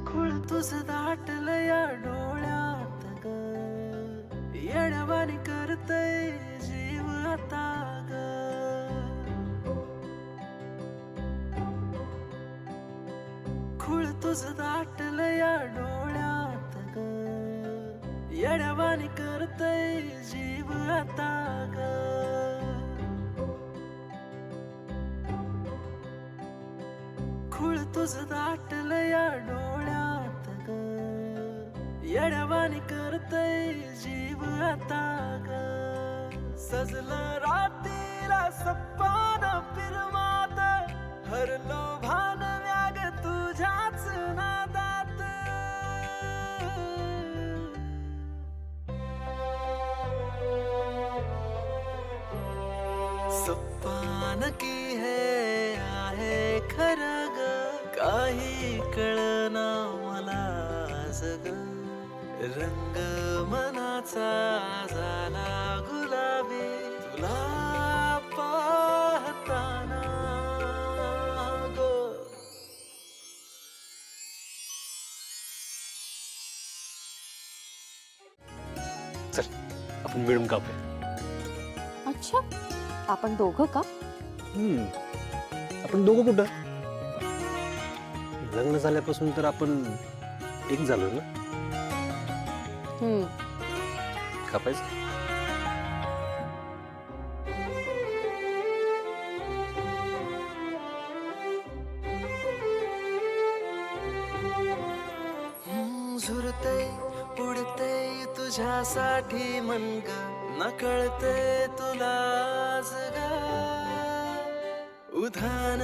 खुळ तुझं दाटलं या डोळ्यात ग, येड्यावानी करतय जीव आता ग. खुळ तुझं दाटलं या डोळ्यात ग, येड्यावानी करतय जीव आता ग. खुळ तुझं दाटलं या डोळ्यात ग, येड्यावानी करतय जीव आता ग. सजलं रात्रीला सप्पान फिरमात, हरलो भान व्याग तुझ्याच नादात. सप्पान की है आहे खरं ग, काही कळना मला जग. रंग मनाचा झाला गुलाबी तुला पाहताना ग. चल आपण मिळून कापूया. अच्छा, आपण दोघं का? आपण दोघं कुठं? लग्न झाल्यापासून तर आपण एक झालो ना. कापायचं. झुरतय उडतय तुझ्यासाठी मन ग, नकळतय तुलाच ग. उधाण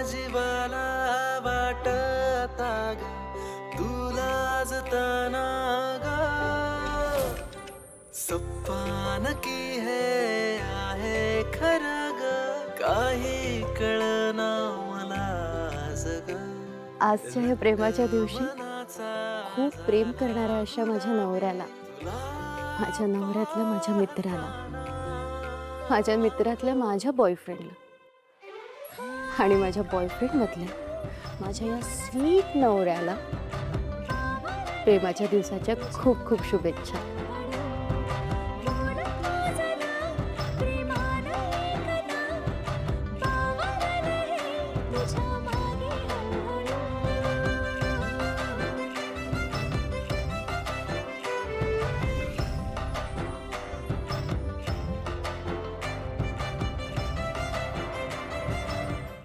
जीवाला वाटता ग, तुलाच तना ग. सप्पान की है आहे खरं ग, काही कळना मला जग. आजच्या या प्रेमाच्या दिवशी खूप प्रेम करणाऱ्या अशा माझ्या नवऱ्याला, माझ्या नवऱ्यातल्या माझ्या मित्राला, माझ्या मित्रातल्या माझ्या बॉयफ्रेंडला आणि माझ्या बॉयफ्रेंड मधल्या माझ्या या स्वीट नवऱ्याला प्रेमाच्या दिवसाच्या खूप खूप शुभेच्छा.